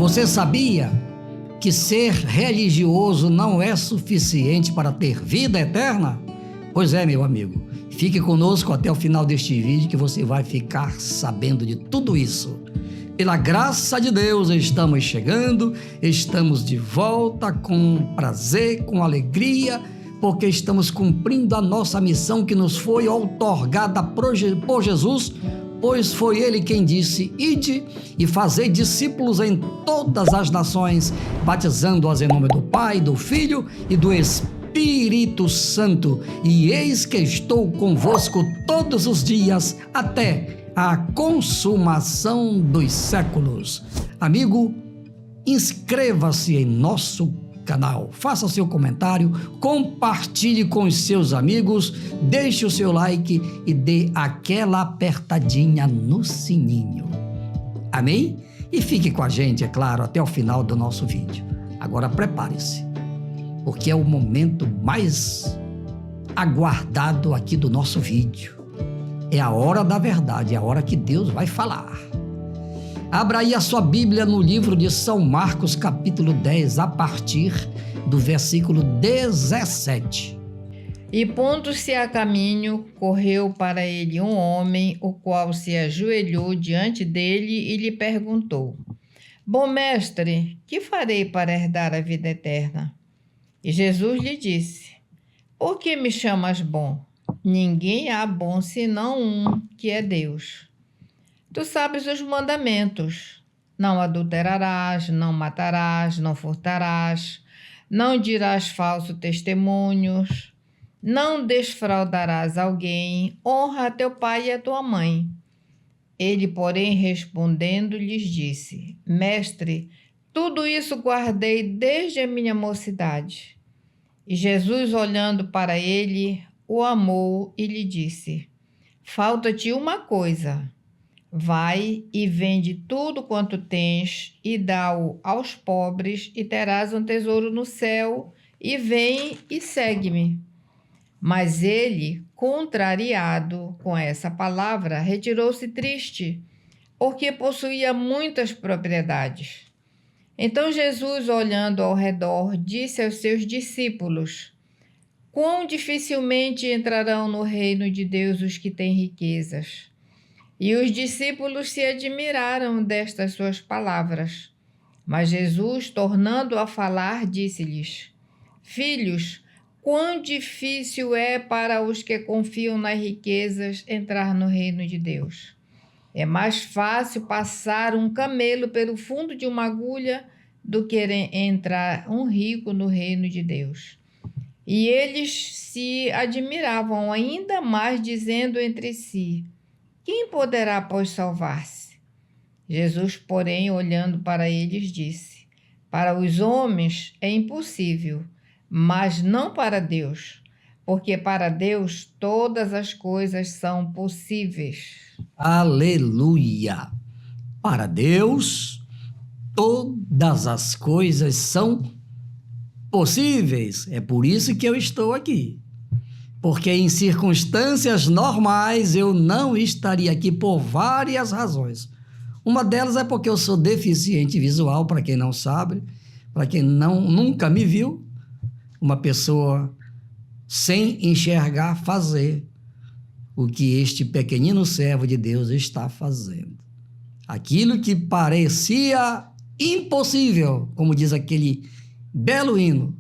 Você sabia que ser religioso não é suficiente para ter vida eterna? Pois é, meu amigo. Fique conosco até o final deste vídeo que você vai ficar sabendo de tudo isso. Pela graça de Deus estamos chegando, estamos de volta com prazer, com alegria, porque estamos cumprindo a nossa missão que nos foi outorgada por Jesus, pois foi Ele quem disse: ide e fazei discípulos em todas as nações, batizando-as em nome do Pai, do Filho e do Espírito Santo. E eis que estou convosco todos os dias até a consumação dos séculos. Amigo, inscreva-se em nosso canal, faça seu comentário, compartilhe com os seus amigos, deixe o seu like e dê aquela apertadinha no sininho. Amém? E fique com a gente, é claro, até o final do nosso vídeo. Agora prepare-se, porque é o momento mais aguardado aqui do nosso vídeo. É a hora da verdade, é a hora que Deus vai falar. Abra aí a sua Bíblia no livro de São Marcos, capítulo 10, a partir do versículo 17. E pondo-se a caminho, correu para ele um homem, o qual se ajoelhou diante dele e lhe perguntou: Bom mestre, que farei para herdar a vida eterna? E Jesus lhe disse: Por que me chamas bom? Ninguém há bom senão um, que é Deus. Tu sabes os mandamentos: não adulterarás, não matarás, não furtarás, não dirás falso testemunhos, não desfraudarás alguém, honra a teu pai e a tua mãe. Ele, porém, respondendo, lhes disse: Mestre, tudo isso guardei desde a minha mocidade. E Jesus, olhando para ele, o amou e lhe disse: Falta-te uma coisa. Vai e vende tudo quanto tens e dá-o aos pobres e terás um tesouro no céu, e vem e segue-me. Mas ele, contrariado com essa palavra, retirou-se triste, porque possuía muitas propriedades. Então Jesus, olhando ao redor, disse aos seus discípulos: Quão dificilmente entrarão no reino de Deus os que têm riquezas. E os discípulos se admiraram destas suas palavras. Mas Jesus, tornando a falar, disse-lhes: Filhos, quão difícil é para os que confiam nas riquezas entrar no reino de Deus. É mais fácil passar um camelo pelo fundo de uma agulha do que entrar um rico no reino de Deus. E eles se admiravam ainda mais, dizendo entre si: Quem poderá, pois, salvar-se? Jesus, porém, olhando para eles, disse: Para os homens é impossível, mas não para Deus, porque para Deus todas as coisas são possíveis. Aleluia! Para Deus, todas as coisas são possíveis. É por isso que eu estou aqui. Porque em circunstâncias normais eu não estaria aqui por várias razões. Uma delas é porque eu sou deficiente visual, para quem não sabe, para quem nunca me viu, uma pessoa sem enxergar fazer o que este pequenino servo de Deus está fazendo. Aquilo que parecia impossível, como diz aquele belo hino,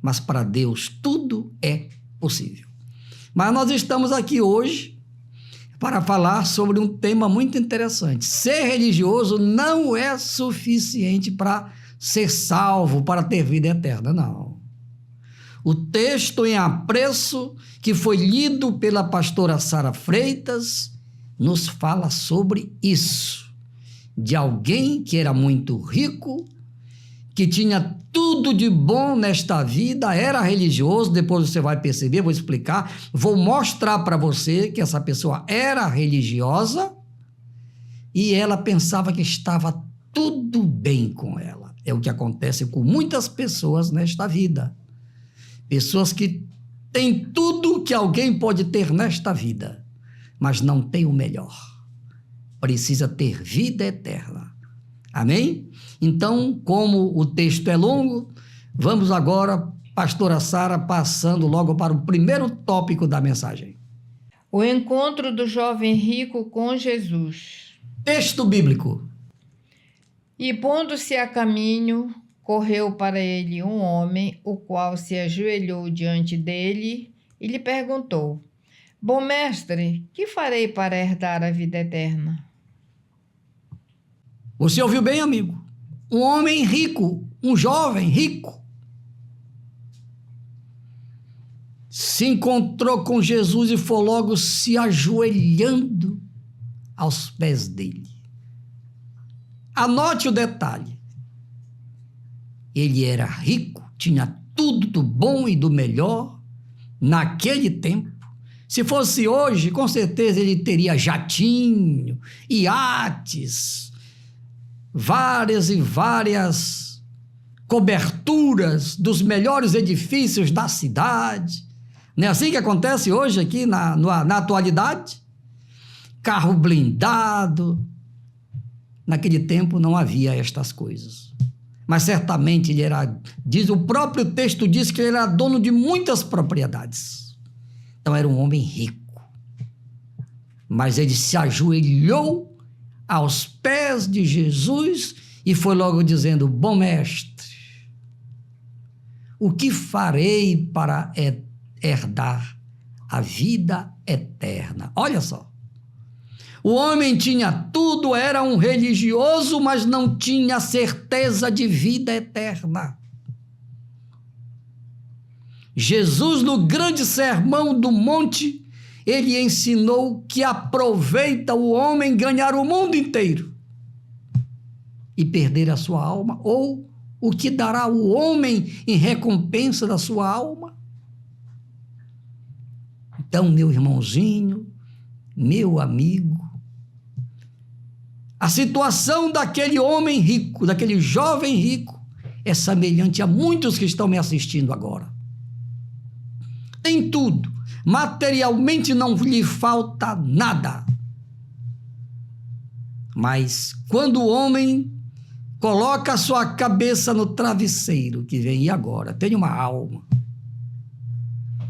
mas para Deus tudo é possível. Mas nós estamos aqui hoje para falar sobre um tema muito interessante. Ser religioso não é suficiente para ser salvo, para ter vida eterna, não. O texto em apreço que foi lido pela pastora Sara Freitas nos fala sobre isso, de alguém que era muito rico, que tinha tudo de bom nesta vida, era religioso. Depois você vai perceber, vou explicar, vou mostrar para você que essa pessoa era religiosa e ela pensava que estava tudo bem com ela. É o que acontece com muitas pessoas nesta vida. Pessoas que têm tudo que alguém pode ter nesta vida, mas não tem o melhor. Precisa ter vida eterna. Amém? Então, como o texto é longo, vamos agora, pastora Sara, passando logo para o primeiro tópico da mensagem. O encontro do jovem rico com Jesus. Texto bíblico. E pondo-se a caminho, correu para ele um homem, o qual se ajoelhou diante dele e lhe perguntou: Bom mestre, que farei para herdar a vida eterna? Você ouviu bem, amigo? Um homem rico, um jovem rico, se encontrou com Jesus e foi logo se ajoelhando aos pés dele. Anote o detalhe. Ele era rico, tinha tudo do bom e do melhor naquele tempo. Se fosse hoje, com certeza ele teria jatinho, iates, várias e várias coberturas dos melhores edifícios da cidade. Não é assim que acontece hoje aqui na atualidade? Carro blindado. Naquele tempo não havia estas coisas. Mas certamente ele era, o próprio texto diz que ele era dono de muitas propriedades. Então era um homem rico. Mas ele se ajoelhou aos pés de Jesus e foi logo dizendo: Bom mestre, o que farei para herdar a vida eterna? Olha só. O homem tinha tudo, era um religioso, mas não tinha certeza de vida eterna. Jesus, no grande sermão do monte, ele ensinou que aproveita o homem ganhar o mundo inteiro e perder a sua alma, ou o que dará o homem em recompensa da sua alma? Então, meu irmãozinho, meu amigo, a situação daquele homem rico, daquele jovem rico, é semelhante a muitos que estão me assistindo agora. Tem tudo, materialmente não lhe falta nada. Mas quando o homem coloca a sua cabeça no travesseiro, que vem, e agora? Tenho uma alma.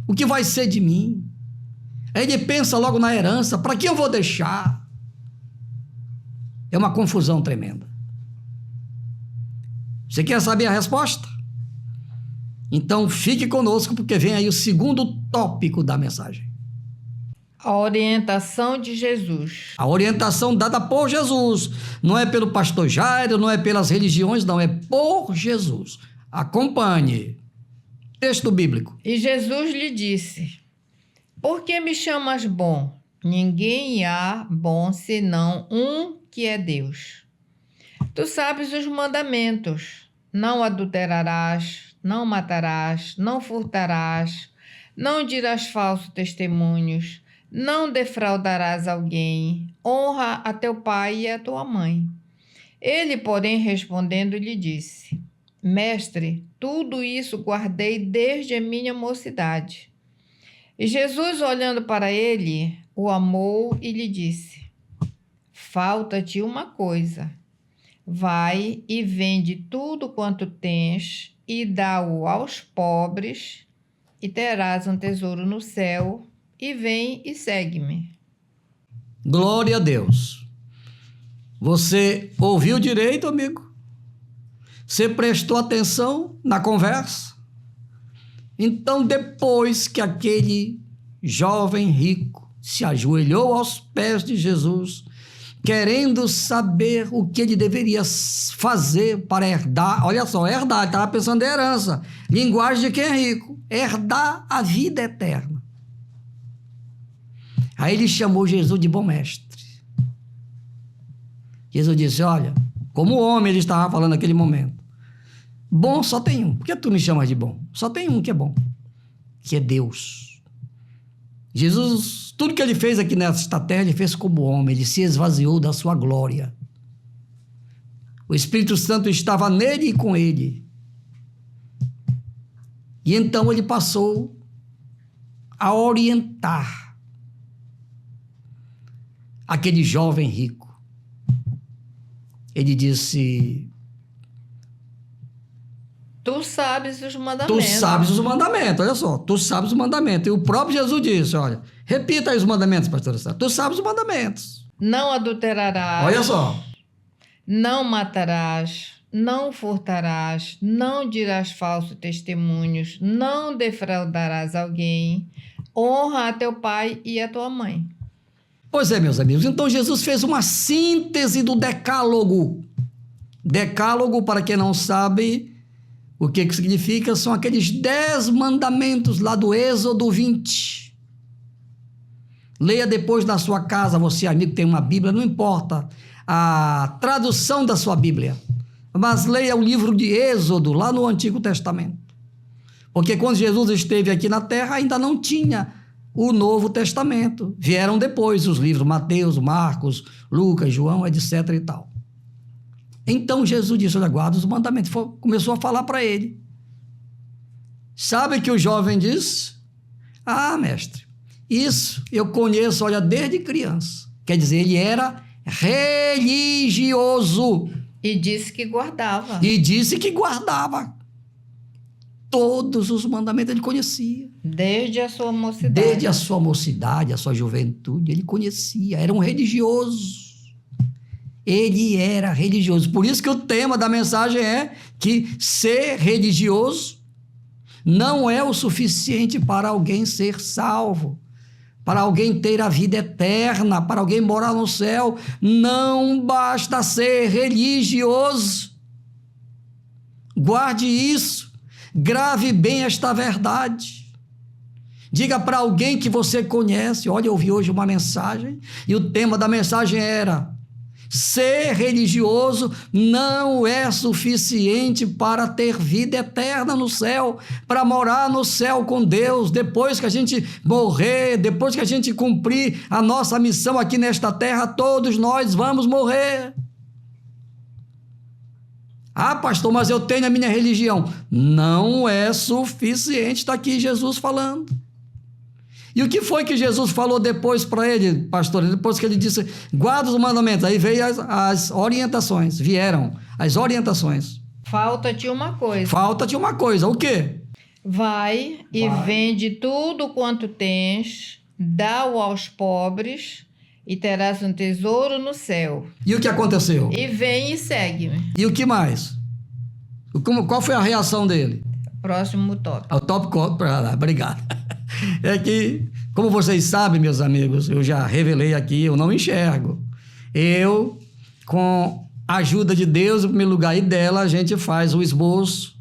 O que vai ser de mim? Aí ele pensa logo na herança, para que eu vou deixar? É uma confusão tremenda. Você quer saber a resposta? Então fique conosco, porque vem aí o segundo tópico da mensagem. A orientação de Jesus. A orientação dada por Jesus. Não é pelo pastor Jairo, não é pelas religiões, não, é por Jesus. Acompanhe. Texto bíblico. E Jesus lhe disse: Por que me chamas bom? Ninguém há bom senão um, que é Deus. Tu sabes os mandamentos: não adulterarás, não matarás, não furtarás, não dirás falso testemunhos, não defraudarás alguém, honra a teu pai e a tua mãe. Ele, porém, respondendo, lhe disse: Mestre, tudo isso guardei desde a minha mocidade. E Jesus, olhando para ele, o amou e lhe disse: Falta-te uma coisa. Vai e vende tudo quanto tens e dá-o aos pobres, e terás um tesouro no céu, e vem e segue-me. Glória a Deus. Você ouviu direito, amigo? Você prestou atenção na conversa? Então, depois que aquele jovem rico se ajoelhou aos pés de Jesus, querendo saber o que ele deveria fazer para herdar, olha só, herdar, ele estava pensando em herança, linguagem de quem é rico, herdar a vida eterna. Aí ele chamou Jesus de bom mestre. Jesus disse: olha, como homem ele estava falando naquele momento, bom só tem um. Por que tu me chamas de bom? Só tem um que é bom, que é Deus. Jesus, tudo que ele fez aqui nesta terra, ele fez como homem, ele se esvaziou da sua glória. O Espírito Santo estava nele e com ele. E então ele passou a orientar aquele jovem rico. Ele disse: Tu sabes os mandamentos. Tu sabes os mandamentos, olha só, tu sabes os mandamentos. E o próprio Jesus disse, olha, repita aí os mandamentos, pastor Sá. Tu sabes os mandamentos. Não adulterarás. Olha só. Não matarás. Não furtarás. Não dirás falsos testemunhos. Não defraudarás alguém. Honra a teu pai e a tua mãe. Pois é, meus amigos. Então Jesus fez uma síntese do decálogo. Decálogo, para quem não sabe o que significa, são aqueles 10 mandamentos lá do Êxodo 20. Leia depois na sua casa, você amigo que tem uma Bíblia, não importa a tradução da sua Bíblia, mas leia o livro de Êxodo, lá no Antigo Testamento. Porque quando Jesus esteve aqui na terra, ainda não tinha o Novo Testamento. Vieram depois os livros Mateus, Marcos, Lucas, João, etc. e tal. Então Jesus disse, olha, guarda os mandamentos. Começou a falar para ele. Sabe que o jovem disse? Ah, mestre, isso eu conheço, olha, desde criança. Quer dizer, ele era religioso. E disse que guardava. E disse que guardava. Todos os mandamentos ele conhecia. Desde a sua mocidade. Desde a sua mocidade, a sua juventude, ele conhecia. Era um religioso. Ele era religioso. Por isso que o tema da mensagem é que ser religioso não é o suficiente para alguém ser salvo, para alguém ter a vida eterna, para alguém morar no céu. Não basta ser religioso. Guarde isso. Grave bem esta verdade. Diga para alguém que você conhece. Olha, eu ouvi hoje uma mensagem e o tema da mensagem era: ser religioso não é suficiente para ter vida eterna no céu, para morar no céu com Deus, depois que a gente morrer, depois que a gente cumprir a nossa missão aqui nesta terra, todos nós vamos morrer. Ah, pastor, mas eu tenho a minha religião. Não é suficiente, está aqui Jesus falando. E o que foi que Jesus falou depois para ele, pastor? Depois que ele disse, guarda os mandamentos. Aí veio as orientações, vieram as orientações. Falta-te uma coisa. Falta-te uma coisa, o quê? Vai e vende tudo quanto tens, dá-o aos pobres e terás um tesouro no céu. E o que aconteceu? E vem e segue-me. E o que mais? Qual foi a reação dele? Próximo tópico. O tópico, obrigado. É que, como vocês sabem, meus amigos, eu já revelei aqui, eu não enxergo. Eu, com a ajuda de Deus, em primeiro lugar, e dela, a gente faz o esboço,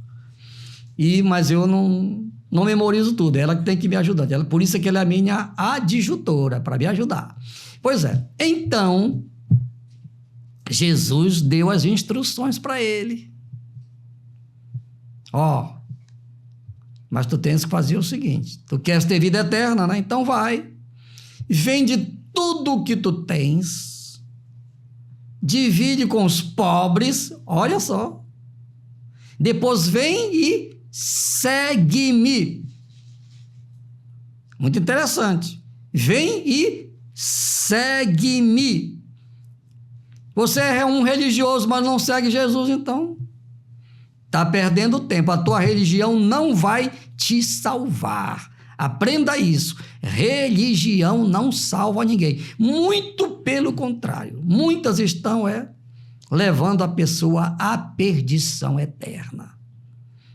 mas eu não memorizo tudo, ela que tem que me ajudar. Por isso é que ela é a minha adjutora, para me ajudar. Pois é, então, Jesus deu as instruções para ele. Mas tu tens que fazer o seguinte, tu queres ter vida eterna, né? Então vai, vende tudo o que tu tens, divide com os pobres, olha só, depois vem e segue-me. Muito interessante. Vem e segue-me. Você é um religioso, mas não segue Jesus, então está perdendo tempo. A tua religião não vai te salvar. Aprenda isso. Religião não salva ninguém. Muito pelo contrário. Muitas estão levando a pessoa à perdição eterna.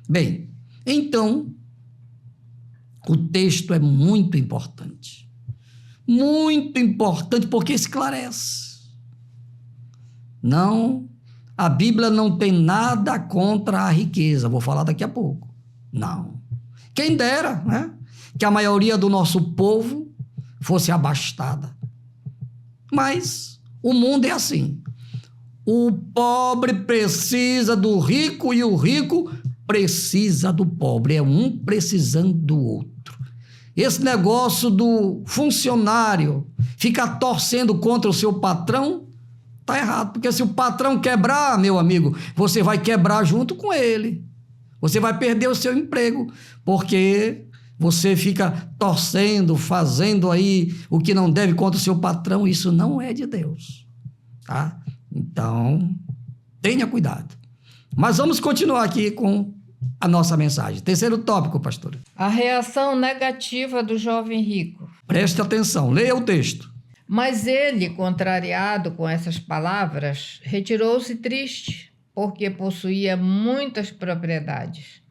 Bem, então, o texto é muito importante. Muito importante porque esclarece. A Bíblia não tem nada contra a riqueza. Vou falar daqui a pouco. Não. Quem dera, né? Que a maioria do nosso povo fosse abastada. Mas o mundo é assim. O pobre precisa do rico e o rico precisa do pobre. É um precisando do outro. Esse negócio do funcionário ficar torcendo contra o seu patrão está errado, porque se o patrão quebrar, meu amigo, você vai quebrar junto com ele. Você vai perder o seu emprego, porque você fica torcendo, fazendo aí o que não deve contra o seu patrão. Isso não é de Deus, tá? Então, Tenha cuidado. Mas vamos continuar aqui com a nossa mensagem. Terceiro tópico, pastora. A reação negativa do jovem rico. Preste atenção, leia o texto. Mas ele, contrariado com essas palavras, retirou-se triste, porque possuía muitas propriedades.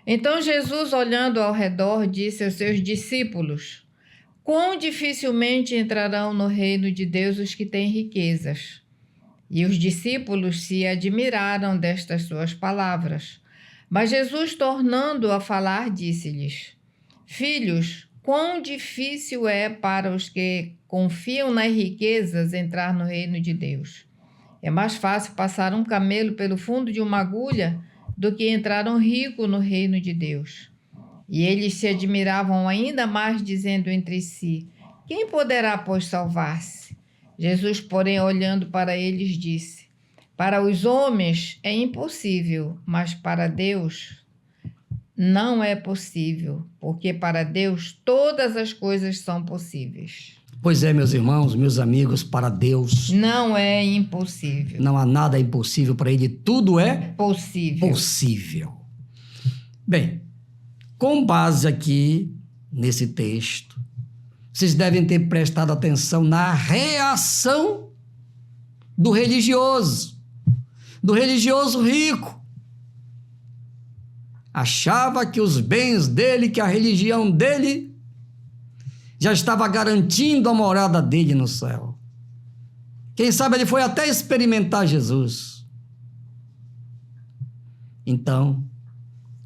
Então Jesus, olhando ao redor, disse aos seus discípulos: quão dificilmente entrarão no reino de Deus os que têm riquezas. E os discípulos se admiraram destas suas palavras. Mas Jesus, tornando a falar, disse-lhes: filhos, quão difícil é para os que confiam nas riquezas entrar no reino de Deus. É mais fácil passar um camelo pelo fundo de uma agulha do que entrar um rico no reino de Deus. E eles se admiravam ainda mais, dizendo entre si: quem poderá, pois, salvar-se? Jesus, porém, olhando para eles, disse: para os homens é impossível, mas para Deus não é possível, porque para Deus todas as coisas são possíveis. Pois é, meus irmãos, meus amigos, para Deus não é impossível. Não há nada impossível para Ele, tudo é possível. Bem, com base aqui nesse texto, vocês devem ter prestado atenção na reação do religioso rico. Achava que os bens dele, que a religião dele, já estava garantindo a morada dele no céu. Quem sabe ele foi até experimentar Jesus. Então,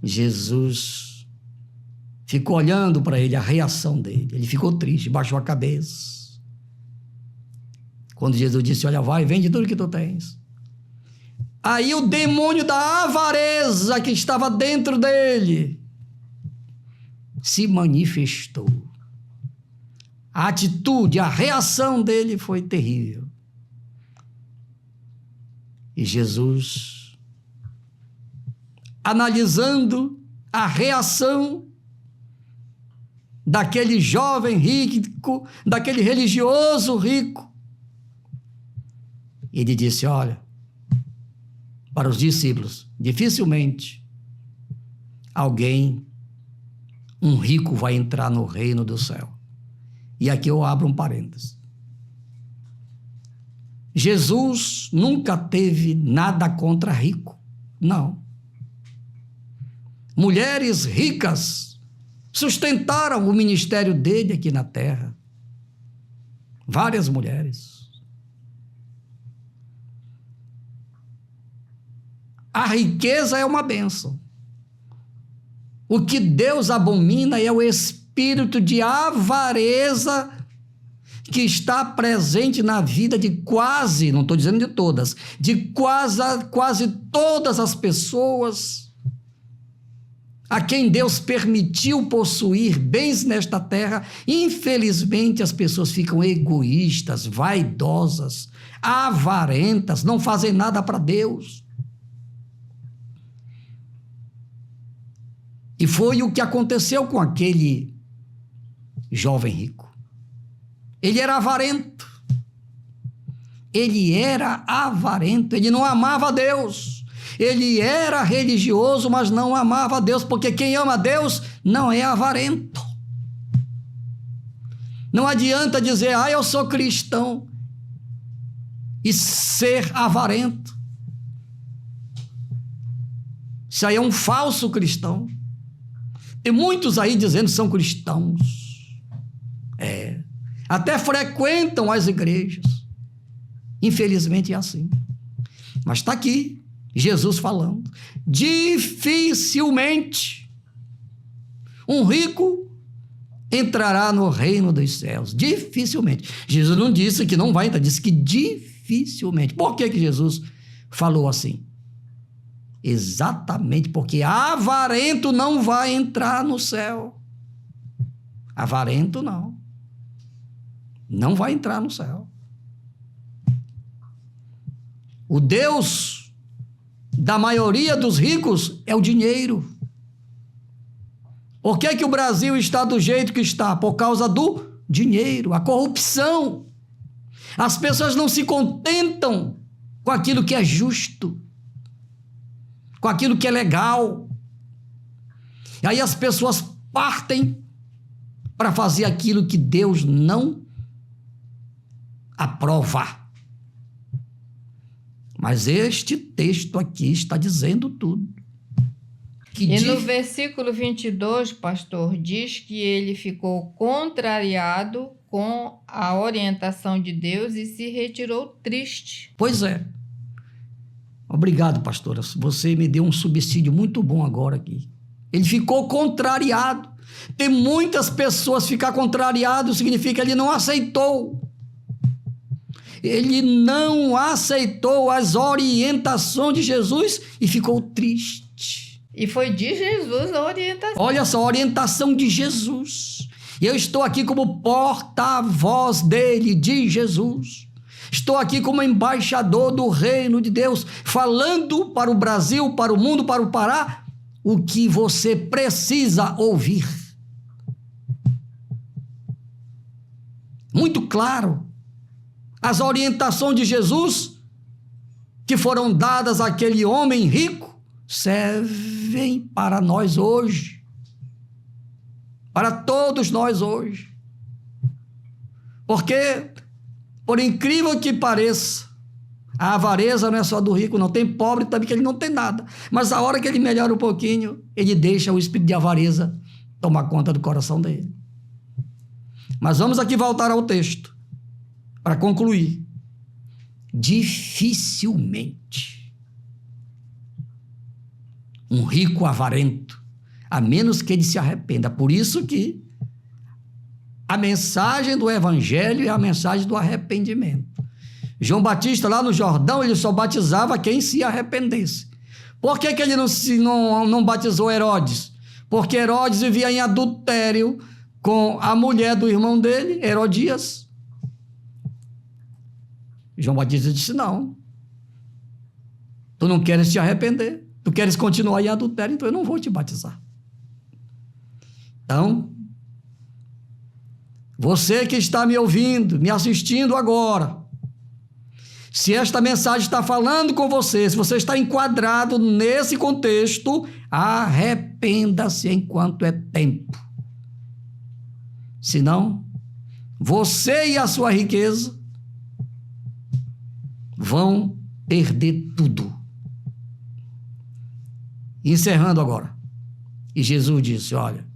Jesus ficou olhando para ele, a reação dele. Ele ficou triste, baixou a cabeça. Quando Jesus disse: olha, vai, vende tudo que tu tens. Aí o demônio da avareza que estava dentro dele se manifestou. A atitude, a reação dele foi terrível. E Jesus, analisando a reação daquele jovem rico, daquele religioso rico, ele disse: olha, para os discípulos, dificilmente um rico vai entrar no reino do céu. E aqui eu abro um parênteses. Jesus nunca teve nada contra rico, não. Mulheres ricas sustentaram o ministério dele aqui na terra. Várias mulheres. A riqueza é uma bênção. O que Deus abomina é o espírito de avareza que está presente na vida de quase, não estou dizendo de todas, de quase todas as pessoas a quem Deus permitiu possuir bens nesta terra. Infelizmente, as pessoas ficam egoístas, vaidosas, avarentas, não fazem nada para Deus. E foi o que aconteceu com aquele jovem rico. Ele era avarento. Ele não amava Deus. Ele era religioso, mas não amava Deus, porque quem ama Deus não é avarento. Não adianta dizer: eu sou cristão, e ser avarento. Isso aí é um falso cristão. Tem muitos aí dizendo que são cristãos. Até frequentam as igrejas. Infelizmente é assim. Mas está aqui Jesus falando: dificilmente um rico entrará no reino dos céus. Dificilmente. Jesus não disse que não vai entrar, disse que dificilmente. Por que Jesus falou assim? Exatamente porque avarento não vai entrar no céu. Avarento não vai entrar no céu. O Deus da maioria dos ricos é o dinheiro. Por que o Brasil está do jeito que está? Por causa do dinheiro, a corrupção. As pessoas não se contentam com aquilo que é justo, com aquilo que é legal. E aí as pessoas partem para fazer aquilo que Deus não aprova. Mas este texto aqui está dizendo tudo. No versículo 22, pastor, diz que ele ficou contrariado com a orientação de Deus e se retirou triste. Pois é. Obrigado, pastora. Você me deu um subsídio muito bom agora aqui. Ele ficou contrariado. Tem muitas pessoas ficar contrariado significa que ele não aceitou. Ele não aceitou as orientações de Jesus e ficou triste. E foi de Jesus a orientação. Olha só, a orientação de Jesus. E eu estou aqui como porta-voz dele, de Jesus. Estou aqui como embaixador do reino de Deus, falando para o Brasil, para o mundo, para o Pará, o que você precisa ouvir. Muito claro. As orientações de Jesus, que foram dadas àquele homem rico, servem para nós hoje, para todos nós hoje. Porque, por incrível que pareça, a avareza não é só do rico, não. Tem pobre também que ele não tem nada. Mas a hora que ele melhora um pouquinho, ele deixa o espírito de avareza tomar conta do coração dele. Mas vamos aqui voltar ao texto, para concluir. Dificilmente um rico avarento, a menos que ele se arrependa. Por isso que a mensagem do evangelho é a mensagem do arrependimento. João Batista, lá no Jordão, ele só batizava quem se arrependesse. Por que ele não batizou Herodes? Porque Herodes vivia em adultério com a mulher do irmão dele, Herodias. João Batista disse, não. Tu não queres te arrepender. Tu queres continuar em adultério, então eu não vou te batizar. Então, você que está me ouvindo, me assistindo agora, se esta mensagem está falando com você, se você está enquadrado nesse contexto, arrependa-se enquanto é tempo. Senão, você e a sua riqueza vão perder tudo. Encerrando agora. E Jesus disse, olha,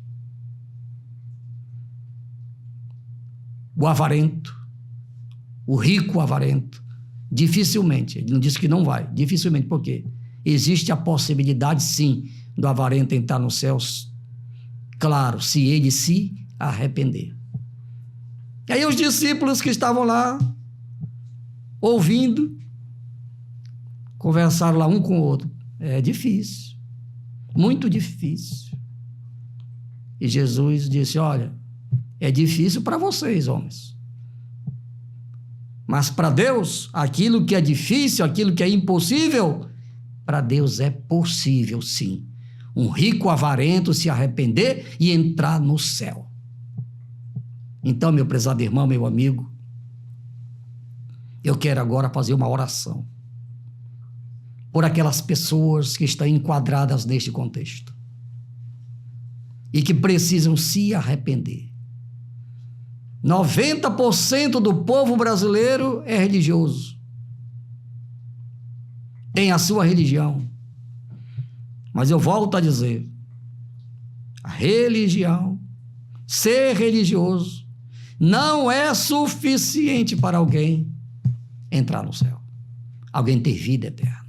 o avarento, o rico avarento, dificilmente, ele não disse que não vai, dificilmente, por quê? Existe a possibilidade, sim, do avarento entrar nos céus, claro, se ele se arrepender. E aí os discípulos que estavam lá, ouvindo, conversaram lá um com o outro. É difícil, muito difícil. E Jesus disse, olha, é difícil para vocês, homens. Mas para Deus, aquilo que é difícil, aquilo que é impossível, para Deus é possível, sim. Um rico avarento se arrepender e entrar no céu. Então, meu prezado irmão, meu amigo, eu quero agora fazer uma oração por aquelas pessoas que estão enquadradas neste contexto e que precisam se arrepender. 90% do povo brasileiro é religioso. Tem a sua religião. Mas eu volto a dizer, a religião, ser religioso, não é suficiente para alguém entrar no céu. Alguém ter vida eterna.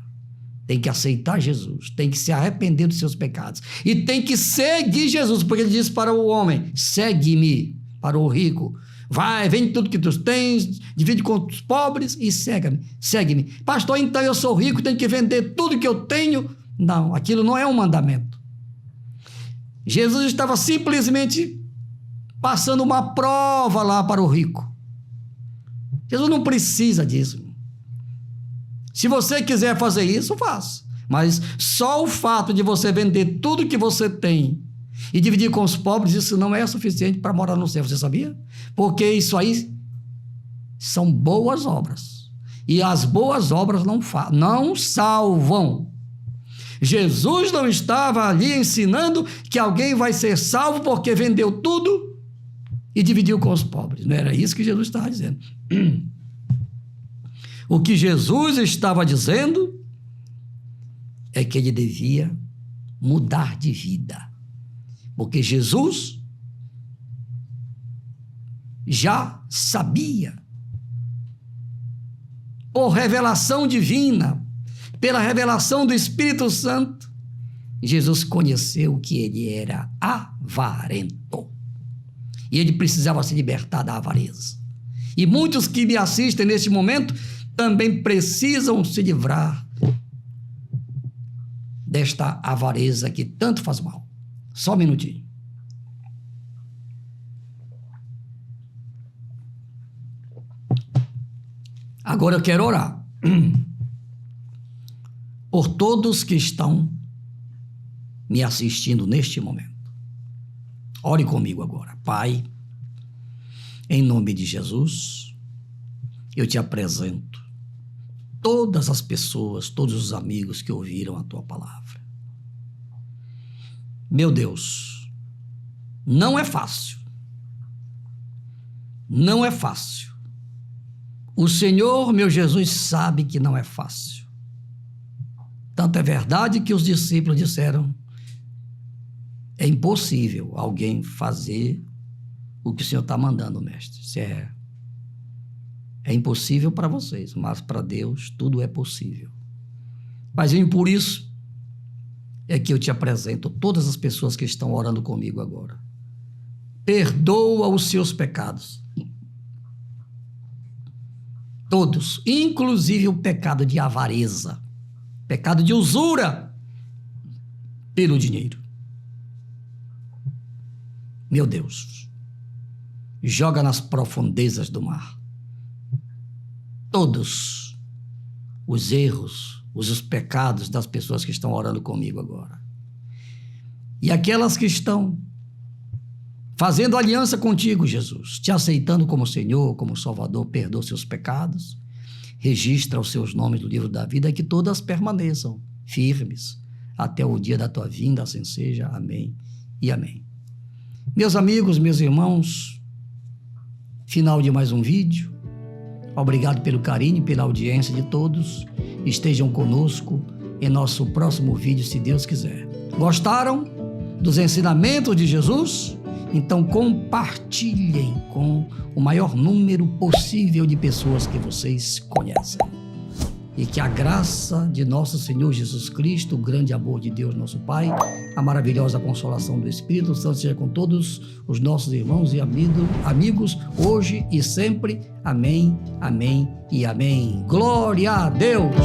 Tem que aceitar Jesus, tem que se arrepender dos seus pecados e tem que seguir Jesus, porque ele disse para o homem, segue-me, para o rico, vai, vende tudo que tu tens, divide com os pobres e segue-me. Pastor, então eu sou rico, tenho que vender tudo que eu tenho? Não, aquilo não é um mandamento. Jesus estava simplesmente passando uma prova lá para o rico. Jesus não precisa disso. Se você quiser fazer isso, faça. Mas só o fato de você vender tudo que você tem e dividir com os pobres, isso não é suficiente para morar no céu, você sabia? Porque isso aí são boas obras. E as boas obras não salvam. Jesus não estava ali ensinando que alguém vai ser salvo porque vendeu tudo e dividiu com os pobres. Não era isso que Jesus estava dizendo. O que Jesus estava dizendo é que ele devia mudar de vida. Porque Jesus já sabia, por revelação divina, pela revelação do Espírito Santo, Jesus conheceu que ele era avarento. E ele precisava se libertar da avareza. E muitos que me assistem neste momento também precisam se livrar desta avareza que tanto faz mal. Só um minutinho. Agora eu quero orar por todos que estão me assistindo neste momento. Ore comigo agora. Pai, em nome de Jesus, eu te apresento todas as pessoas, todos os amigos que ouviram a tua palavra. Meu Deus, não é fácil. Não é fácil. O Senhor, meu Jesus, sabe que não é fácil. Tanto é verdade que os discípulos disseram: é impossível alguém fazer o que o Senhor está mandando, mestre. Isso é impossível para vocês, mas para Deus tudo é possível. Mas por isso é que eu te apresento todas as pessoas que estão orando comigo agora. Perdoa os seus pecados. Todos, inclusive o pecado de avareza, pecado de usura pelo dinheiro. Meu Deus, joga nas profundezas do mar todos os erros, os pecados das pessoas que estão orando comigo agora. E aquelas que estão fazendo aliança contigo, Jesus, te aceitando como Senhor, como Salvador, perdoa seus pecados, registra os seus nomes no livro da vida, que todas permaneçam firmes até o dia da tua vinda, assim seja. Amém e amém. Meus amigos, meus irmãos, final de mais um vídeo. Obrigado pelo carinho e pela audiência de todos. Estejam conosco em nosso próximo vídeo, se Deus quiser. Gostaram dos ensinamentos de Jesus? Então compartilhem com o maior número possível de pessoas que vocês conhecem. E que a graça de nosso Senhor Jesus Cristo, o grande amor de Deus nosso Pai, a maravilhosa consolação do Espírito Santo seja com todos os nossos irmãos e amigos, hoje e sempre. Amém, amém e amém. Glória a Deus!